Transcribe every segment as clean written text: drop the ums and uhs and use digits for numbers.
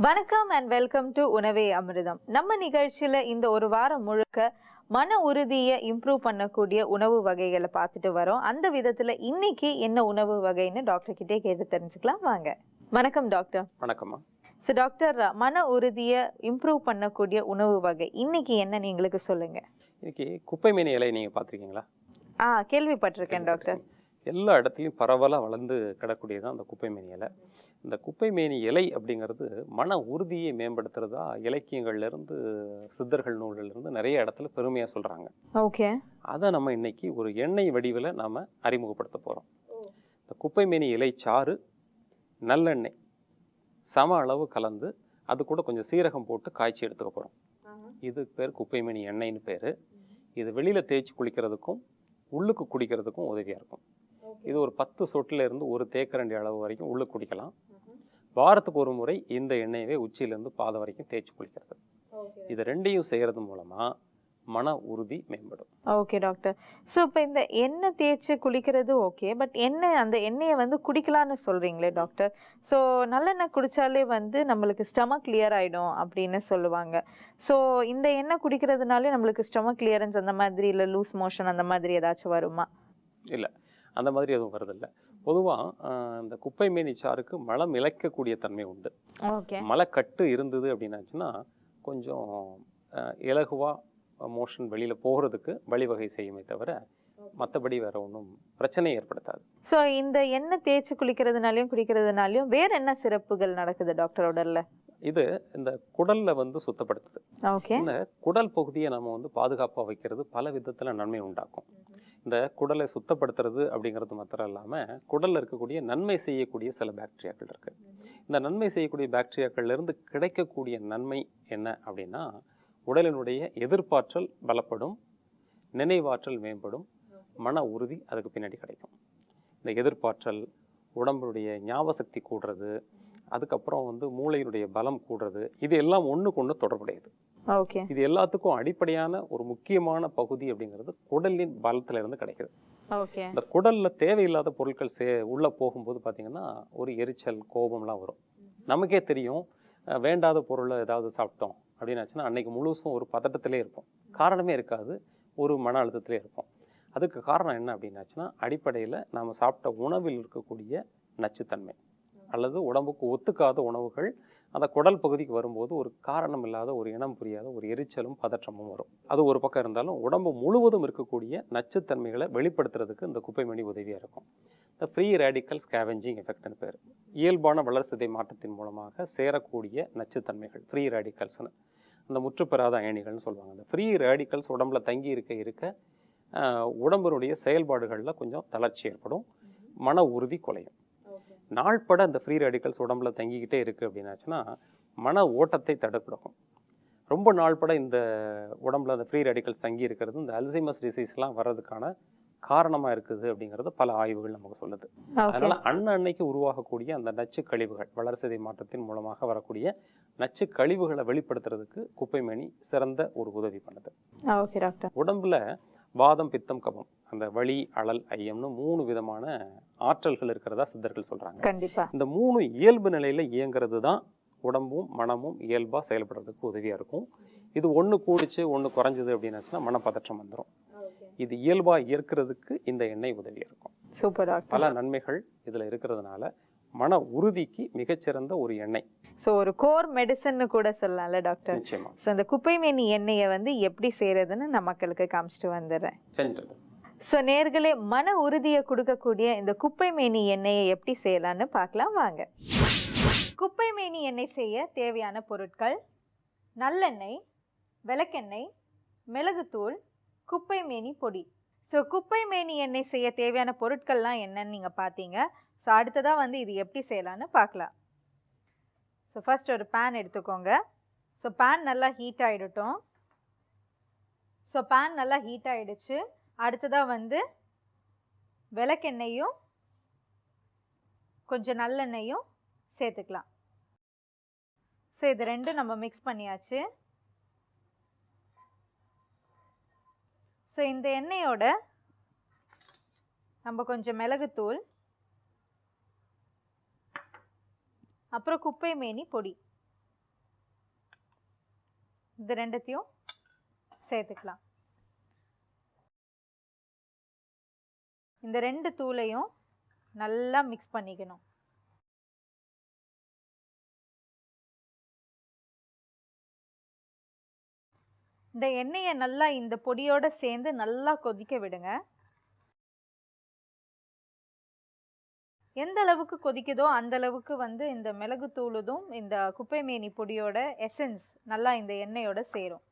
வணக்கம் and welcome to உணவே அமிர்தம். நம்ம நிகழ்ச்சியில இந்த ஒரு வாரம் முழுக்க மன உறுதியை இம்ப்ரூவ் பண்ணக்கூடிய உணவு வகைகளை பார்த்துட்டு வரோம். அந்த விதத்துல இன்னைக்கு என்ன உணவு வகைன்னு டாக்டர் கிட்டே கேட்டு தெரிஞ்சுக்கலாம் வாங்க. வணக்கம் டாக்டர். வணக்கம்மா. ஸோ டாக்டர், மன உறுதியை இம்ப்ரூவ் பண்ணக்கூடிய உணவு வகை இன்னைக்கு என்ன எங்களுக்கு சொல்லுங்க. இன்னைக்கு குப்பைமேனி இலை நீங்க பார்த்துருக்கீங்களா? கேள்விப்பட்டிருக்கேன் டாக்டர். எல்லா இடத்துலையும் பரவலாக வளர்ந்து கிடக்கூடியதான் அந்த குப்பைமேனி இலை. இந்த குப்பைமேனி இலை அப்படிங்கிறது மன உறுதியை மேம்படுத்துறதா இலக்கியங்கள்லேருந்து சித்தர்கள் நூல்கள்லேருந்து நிறைய இடத்துல பெருமையாக சொல்கிறாங்க. ஓகே. அதை நம்ம இன்னைக்கு ஒரு எண்ணெய் வடிவில் நாம் அறிமுகப்படுத்த போகிறோம். இந்த குப்பைமேனி இலை சாறு நல்லெண்ணெய் சம அளவு கலந்து அது கூட கொஞ்சம் சீரகம் போட்டு காய்ச்சி எடுத்துக்க போகிறோம். இதுக்கு பேர் குப்பைமேனி எண்ணெய்னு பேர். இது வெளியில் தேய்ச்சி குளிக்கிறதுக்கும் உள்ளுக்கு குடிக்கிறதுக்கும் உதவியாக இருக்கும். இது ஒரு 10 சொட்டுல இருந்து ஒரு தேக்கரண்டி அளவு வரைக்கும் உள்ளுக்கு குடிக்கலாம். வாரத்துக்கு ஒரு முறை இந்த எண்ணெயவே உச்சியிலேருந்து பாதம் வரைக்கும் தேய்ச்சி குளிக்கிறது. இது ரெண்டையும் செய்கிறது மூலமாக மன உறுதி மேம்படும். Okay doctor. ஸோ இப்போ இந்த எண்ணெய் தேய்ச்சி குளிக்கிறது ஓகே, பட் அந்த எண்ணெயை குடிக்கலான்னு சொல்கிறீங்களே டாக்டர். ஸோ நல்லெண்ணெய் குடித்தாலே நம்மளுக்கு ஸ்டமக் கிளியர் ஆகிடும் அப்படின்னு சொல்லுவாங்க. ஸோ இந்த எண்ணெய் குடிக்கிறதுனாலே நம்மளுக்கு ஸ்டமக் கிளியரன்ஸ் அந்த மாதிரி இல்லை லூஸ் மோஷன் அந்த மாதிரி ஏதாச்சும் வருமா? இல்லை, அந்த மாதிரி எதுவும் வருதில்லை. பொதுவாக இந்த குப்பைமேனி சாருக்கு மலம் இழைக்கக்கூடிய தன்மை உண்டு. ஓகே. மலக்கட்டு இருந்தது அப்படின்னாச்சுன்னா கொஞ்சம் இலகுவாக மோஷன் வெளியில் போகிறதுக்கு வழிவகை செய்யுமே தவிர மற்றபடி வேற ஒன்றும் பிரச்சனையை ஏற்படுத்தாது. ஸோ இந்த எண்ணெய் தேய்ச்சி குடிக்கிறதுனாலையும் வேற என்ன சிறப்புகள் நடக்குது டாக்டர் உடல்ல? இது இந்த குடல்ல சுத்தப்படுத்துது. ஓகே. இந்த குடல் பகுதியை நம்ம பாதுகாப்பாக வைக்கிறது பல விதத்தில் நன்மை உண்டாக்கும். இந்த குடலை சுத்தப்படுத்துறது அப்படிங்கிறது மாத்திரம் இல்லாமல் குடலில் இருக்கக்கூடிய நன்மை செய்யக்கூடிய சில பாக்டீரியாக்கள் இருக்குது. இந்த நன்மை செய்யக்கூடிய பாக்டீரியாக்கள்லேருந்து கிடைக்கக்கூடிய நன்மை என்ன அப்படின்னா உடலினுடைய எதிர்ப்பாற்றல் பலப்படும், நினைவாற்றல் மேம்படும், மன உறுதி அதுக்கு பின்னாடி கிடைக்கும். இந்த எதிர்ப்பாற்றல் உடம்புடைய ஞாபக சக்தி கூடுறது, அதுக்கப்புறம் மூளையினுடைய பலம் கூடுறது, இது எல்லாம் ஒன்றுக்கு ஒன்று தொடர்புடையது. ஓகே. இது எல்லாத்துக்கும் அடிப்படையான ஒரு முக்கியமான பகுதி அப்படிங்கிறது குடலின் பலத்துல இருந்து கிடைக்குது. ஓகே. இந்த குடல்ல தேவையில்லாத பொருட்கள் உள்ள போகும்போது பார்த்தீங்கன்னா ஒரு எரிச்சல், கோபம்லாம் வரும். நமக்கே தெரியும், வேண்டாத பொருளை ஏதாவது சாப்பிட்டோம் அப்படின்னாச்சுன்னா அன்னைக்கு முழுசும் ஒரு பதட்டத்திலே இருப்போம். காரணமே இருக்காது, ஒரு மன அழுத்தத்திலே இருப்போம். அதுக்கு காரணம் என்ன அப்படின்னாச்சுன்னா அடிப்படையில் நாம் சாப்பிட்ட உணவில் இருக்கக்கூடிய நச்சுத்தன்மை அல்லது உடம்புக்கு ஒத்துக்காத உணவுகள் அந்த குடல் பகுதிக்கு வரும்போது ஒரு காரணம் இல்லாத, ஒரு இனம் புரியாத ஒரு எரிச்சலும் பதற்றமும் வரும். அது ஒரு பக்கம் இருந்தாலும் உடம்பு முழுவதும் இருக்கக்கூடிய நச்சுத்தன்மைகளை வெளிப்படுத்துறதுக்கு இந்த குப்பைமேனி உதவியாக இருக்கும். இந்த ஃப்ரீ ரேடிக்கல் ஸ்கேவெஞ்சிங் எஃபெக்ட்னு பேர். இயல்பான வளர்சிதை மாற்றத்தின் மூலமாக சேரக்கூடிய நச்சுத்தன்மைகள் ஃப்ரீ ரேடிக்கல்ஸ்னு, அந்த முற்றுப்பெறாத அயனிகள்னு சொல்லுவாங்க. அந்த ஃப்ரீ ரேடிக்கல்ஸ் உடம்புல தங்கி இருக்க உடம்புடைய செயல்பாடுகளில் கொஞ்சம் தளர்ச்சி ஏற்படும், மன உறுதி குலையும். நாள்பட அந்த ஃப்ரீ ரேடிக்கல்ஸ் உடம்புல தங்கிக்கிட்டே இருக்குது அப்படின்னாச்சுன்னா மன ஓட்டத்தை தடுப்பிடும். ரொம்ப நாள்பட இந்த உடம்புல அந்த ஃப்ரீ ரேடிக்கல்ஸ் தங்கி இருக்கிறது இந்த அல்சைமர்ஸ் டிசீஸ்லாம் வர்றதுக்கான காரணமாக இருக்குது அப்படிங்கிறது பல ஆய்வுகள் நமக்கு சொல்லுது. அதனால அன்னைக்கு உருவாகக்கூடிய அந்த நச்சு கழிவுகள், வளர்சிதை மாற்றத்தின் மூலமாக வரக்கூடிய நச்சு கழிவுகளை வெளிப்படுத்துறதுக்கு குப்பைமேனி சிறந்த ஒரு உதவி பண்ணுது. Okay doctor. உடம்புல வாதம், பித்தம், கபம், அந்த வலி, அழல், ஐயம்னு 3 விதமான ஆற்றல்கள் இருக்கிறதா சித்தர்கள் சொல்றாங்க. கண்டிப்பா. இந்த 3 இயல்பு நிலையில இயங்குறது தான் உடம்பும் மனமும் இயல்பா செயல்படுறதுக்கு உதவியா இருக்கும். இது ஒன்று கூடிச்சு ஒன்று குறைஞ்சது அப்படின்னாச்சுன்னா மனப்பதற்றம் வந்துடும். இது இயல்பா இயற்கிறதுக்கு இந்த எண்ணெய் உதவியா இருக்கும். Super doctor. பல நன்மைகள் இதுல இருக்கிறதுனால மன உறுதிக்கு மிகச்சிறந்த ஒரு எண்ணெய். ஸோ ஒரு கோர் மெடிசன்னு கூட சொல்லலாம்ல டாக்டர்? நிச்சயமா. ஸோ இந்த குப்பைமேனி எண்ணெயை எப்படி செய்யறதுன்னு நான் மக்களுக்கு காமிச்சிட்டு வந்துடுறேன். செஞ்சுட்டு. ஸோ நேர்களே, மன உறுதியை கொடுக்கக்கூடிய இந்த குப்பைமேனி எண்ணெயை எப்படி செய்யலான்னு பார்க்கலாம் வாங்க. குப்பைமேனி எண்ணெய் செய்ய தேவையான பொருட்கள்: நல்லெண்ணெய், விளக்கெண்ணெய், மிளகுத்தூள், குப்பைமேனி பொடி. ஸோ குப்பைமேனி எண்ணெய் செய்ய தேவையான பொருட்கள்லாம் என்னன்னு நீங்கள் பார்த்தீங்க. ஸோ அடுத்ததாக இது எப்படி செய்யலான்னு பார்க்கலாம். ஸோ ஃபர்ஸ்ட் ஒரு பேன் எடுத்துக்கோங்க. ஸோ பேன் நல்லா ஹீட் ஆகிடட்டும். ஸோ பேன் நல்லா ஹீட் ஆகிடுச்சு. அடுத்ததாக விளக்கெண்ணெயும் கொஞ்சம் நல்லெண்ணெயும் சேர்த்துக்கலாம். ஸோ இது ரெண்டும் நம்ம மிக்ஸ் பண்ணியாச்சு. ஸோ இந்த எண்ணெயோட நம்ம கொஞ்சம் மிளகுத்தூள், அப்புறம் குப்பைமேனி பொடி, இது ரெண்டுத்தையும் சேர்த்துக்கலாம். இந்த 2 தூளையும் நல்லா மிக்ஸ் பண்ணிக்கணும். இந்த எண்ணெயை நல்லா இந்த பொடியோட சேர்ந்து நல்லா கொதிக்க விடுங்க. எந்த அளவுக்கு கொதிக்குதோ அந்த அளவுக்கு வந்து இந்த மிளகு தூளுதும் இந்த குப்பைமேனி பொடியோட எசன்ஸ் நல்லா இந்த எண்ணெயோட சேரும்.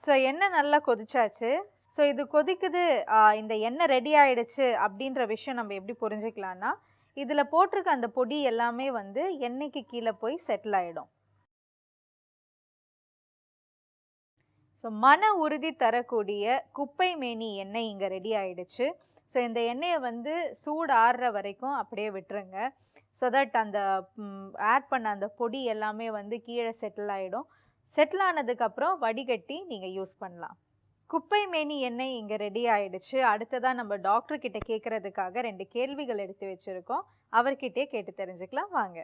ஸோ எண்ணெய் நல்லா கொதிச்சாச்சு. ஸோ இது கொதிக்குது, இந்த எண்ணெய் ரெடி ஆயிடுச்சு அப்படின்ற விஷயம் நம்ம எப்படி புரிஞ்சுக்கலாம்னா, இதில் போட்டிருக்க அந்த பொடி எல்லாமே வந்து எண்ணெய்க்கு கீழே போய் செட்டில் ஆகிடும். ஸோ மன உறுதி தரக்கூடிய குப்பைமேனி எண்ணெய் இங்கே ரெடி ஆயிடுச்சு. ஸோ இந்த எண்ணெயை வந்து சூடு ஆறுற வரைக்கும் அப்படியே விட்டுருங்க. ஸோ தட் அந்த ஆட் பண்ண அந்த பொடி எல்லாமே வந்து கீழே செட்டில் ஆகிடும். செட்டில் ஆனதுக்கப்புறம் வடிகட்டி நீங்கள் யூஸ் பண்ணலாம். குப்பைமேனி எண்ணெய் இங்கே ரெடி ஆயிடுச்சு. அடுத்ததாக நம்ம டாக்டர் கிட்ட கேட்கறதுக்காக 2 கேள்விகள் எடுத்து வச்சுருக்கோம். அவர்கிட்டே கேட்டு தெரிஞ்சுக்கலாம் வாங்க.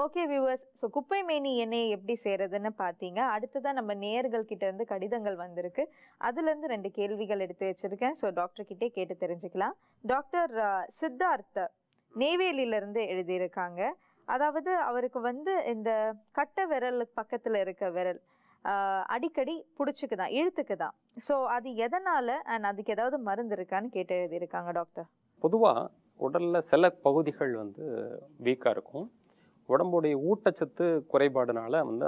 ஓகே வியூவர்ஸ், ஸோ குப்பைமேனி எண்ணெயை எப்படி செய்கிறதுன்னு பார்த்தீங்க. அடுத்ததான் நம்ம நேயர்கள் கிட்ட இருந்து கடிதங்கள் வந்திருக்கு. அதுலேருந்து 2 கேள்விகள் எடுத்து வச்சுருக்கேன். ஸோ டாக்டர் கிட்டே கேட்டு தெரிஞ்சுக்கலாம். டாக்டர் சித்தார்த் நெய்வேலியிலேருந்து எழுதியிருக்காங்க. அதாவது அவருக்கு வந்து இந்த கட்டை விரலுக்கு பக்கத்தில் இருக்க விரல் அடிக்கடி பிடிச்சிக்குதான், இழுத்துக்குதான். ஸோ அது எதனால் அண்ட் அதுக்கு ஏதாவது மருந்து இருக்கான்னு கேட்டு எழுதியிருக்காங்க டாக்டர். பொதுவாக உடலில் சில பகுதிகள் வந்து வீக்காக இருக்கும். உடம்புடைய ஊட்டச்சத்து குறைபாடுனால வந்து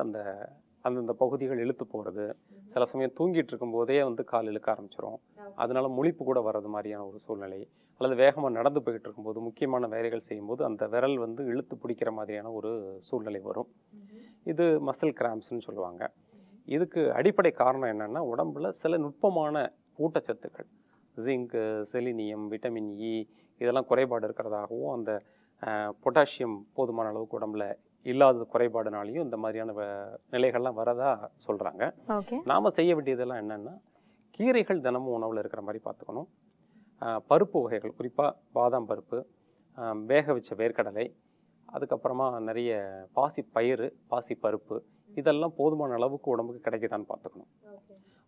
அந்தந்த பகுதிகள் இழுத்து போகிறது. சில சமயம் தூங்கிட்டு இருக்கும்போதே வந்து கால் இழுக்க ஆரம்பிச்சிடும். அதனால முழிப்பு கூட வர்றது மாதிரியான ஒரு சூழ்நிலை. அல்லது வேகமாக நடந்து போயிட்டு இருக்கும்போது முக்கியமான வேலைகள் செய்யும்போது அந்த விரல் வந்து இழுத்து பிடிக்கிற மாதிரியான ஒரு சூழ்நிலை வரும். இது மசில் கிராம்ப்ஸ்ன்னு சொல்லுவாங்க. இதுக்கு அடிப்படை காரணம் என்னென்னா, உடம்புல சில நுட்பமான ஊட்டச்சத்துக்கள் ஜிங்கு, செலினியம், விட்டமின் இ இதெல்லாம் குறைபாடு இருக்கிறதாகவும், அந்த பொட்டாசியம் போதுமான அளவுக்கு உடம்புல இல்லாத குறைபாடுனாலையும் இந்த மாதிரியான நிலைகள்லாம் வரதா சொல்கிறாங்க. நாம் செய்ய வேண்டியதெல்லாம் என்னென்னா, கீரைகள் தினமும் உணவில் இருக்கிற மாதிரி பார்த்துக்கணும். பருப்பு வகைகள், குறிப்பாக பாதாம் பருப்பு, வேக வச்ச வேர்க்கடலை, அதுக்கப்புறமா நிறைய பாசி பயிறு, பாசி பருப்பு, இதெல்லாம் போதுமான அளவுக்கு உடம்புக்கு கிடைக்குதான்னு பார்த்துக்கணும்.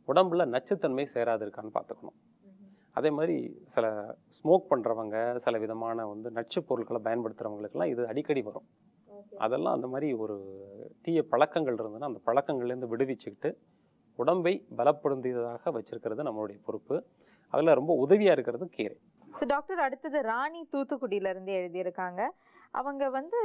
உடம்புல நச்சுத்தன்மை சேராது இருக்கான்னு பார்த்துக்கணும். அதே மாதிரி சில ஸ்மோக் பண்ணுறவங்க, சில விதமான வந்து நச்சு பொருட்களை பயன்படுத்துகிறவங்களுக்கெல்லாம் இது அடிக்கடி வரும். அதெல்லாம் அந்த மாதிரி ஒரு தீய பழக்கங்கள் இருந்ததுன்னா அந்த பழக்கங்கள்லேருந்து விடுவிச்சுக்கிட்டு உடம்பை பலப்படுத்தியதாக வச்சிருக்கிறது நம்மளுடைய பொறுப்பு. அதில் ரொம்ப உதவியாக இருக்கிறது கீரை. ஸோ டாக்டர், அடுத்தது ராணி தூத்துக்குடியிலேருந்து எழுதியிருக்காங்க. அவங்க வந்து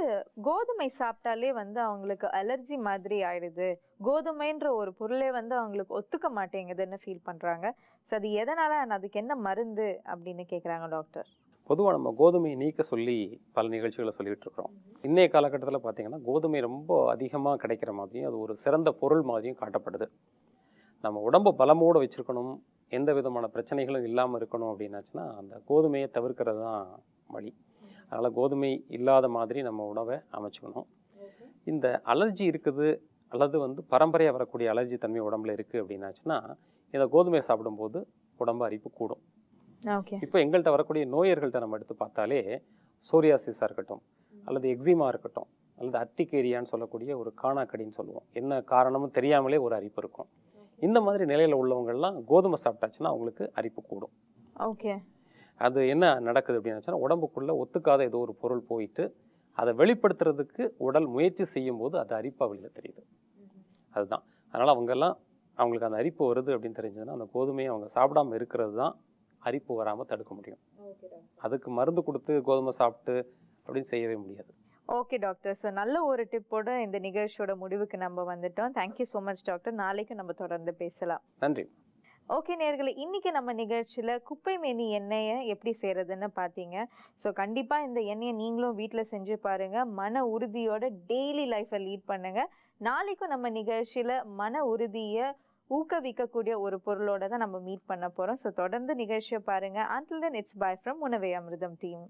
கோதுமை சாப்பிட்டாலே வந்து அவங்களுக்கு அலர்ஜி மாதிரி ஆயிடுது, கோதுமைன்ற ஒரு பொருளே வந்து அவங்களுக்கு ஒத்துக்க மாட்டேங்குதுன்னு ஃபீல் பண்ணுறாங்க. ஸோ அது எதனால், அதுக்கு என்ன மருந்து அப்படின்னு கேட்குறாங்க டாக்டர். பொதுவாக நம்ம கோதுமையை நீக்க சொல்லி பல நிகழ்ச்சிகளை சொல்லிகிட்டு இருக்கிறோம். இன்றைய காலகட்டத்தில் பார்த்திங்கன்னா கோதுமை ரொம்ப அதிகமாக கிடைக்கிற மாதிரியும் அது ஒரு சிறந்த பொருள் மாதிரியும் காட்டப்படுது. நம்ம உடம்பை பலமோடு வச்சுருக்கணும், எந்த விதமான பிரச்சனைகளும் இல்லாமல் இருக்கணும் அப்படின்னாச்சுன்னா அந்த கோதுமையை தவிர்க்கிறது தான் வழி. அதனால் கோதுமை இல்லாத மாதிரி நம்ம உணவை அமைச்சுக்கணும். இந்த அலர்ஜி இருக்குது அல்லது வந்து பரம்பரையாக வரக்கூடிய அலர்ஜி தன்மை உடம்புல இருக்குது அப்படின்னாச்சுன்னா இந்த கோதுமையை சாப்பிடும்போது உடம்பு அரிப்பு கூடும். இப்போ எங்கள்கிட்ட வரக்கூடிய நோயர்கள்ட்ட நம்ம எடுத்து பார்த்தாலே சோரியாசிஸாக இருக்கட்டும், அல்லது எக்ஸிமா இருக்கட்டும், அல்லது அர்டிகேரியான்னு சொல்லக்கூடிய ஒரு காணாக்கடின்னு சொல்லுவோம், என்ன காரணமும் தெரியாமலே ஒரு அரிப்பு இருக்கும். இந்த மாதிரி நிலையில் உள்ளவங்கள்லாம் கோதுமை சாப்பிட்டாச்சுன்னா அவங்களுக்கு அரிப்பு கூடும். ஓகே, அது என்ன நடக்குது அப்படின்னாச்சுன்னா உடம்புக்குள்ளே ஒத்துக்காத ஏதோ ஒரு பொருள் போயிட்டு அதை வெளிப்படுத்துறதுக்கு உடல் முயற்சி செய்யும் போது அது அரிப்பாக வெளியில் தெரியுது. அதுதான். அதனால் அவங்களுக்கு அந்த அரிப்பு வருது அப்படின்னு தெரிஞ்சதுன்னா அந்த கோதுமையை அவங்க சாப்பிடாமல் இருக்கிறது தான் அரிப்பு வராமல் தடுக்க முடியும். அதுக்கு மருந்து கொடுத்து கோதுமை சாப்பிட்டு அப்படின்னு செய்யவே முடியாது. ஓகே டாக்டர், ஸோ நல்ல ஒரு டிப்போட இந்த நிகழ்ச்சியோட முடிவுக்கு நம்ம வந்துட்டோம். Thank you so much doctor. நாளைக்கு நம்ம தொடர்ந்து பேசலாம். நன்றி. ஓகே நேயர்களே, இன்னைக்கு நம்ம நிகழ்ச்சியில் குப்பைமேனி எண்ணெயை எப்படி செய்கிறதுன்னு பார்த்தீங்க. ஸோ கண்டிப்பாக இந்த எண்ணெயை நீங்களும் வீட்டில் செஞ்சு பாருங்கள். மன உறுதியோட டெய்லி லைஃப்பை லீட் பண்ணுங்கள். நாளைக்கும் நம்ம நிகழ்ச்சியில் மன உறுதியை ஊக்குவிக்கக்கூடிய ஒரு பொருளோட தான் நம்ம மீட் பண்ண போகிறோம். ஸோ தொடர்ந்து நிகழ்ச்சியை பாருங்கள். Until then, it's bye from உணவே அமிர்தம் டீம்.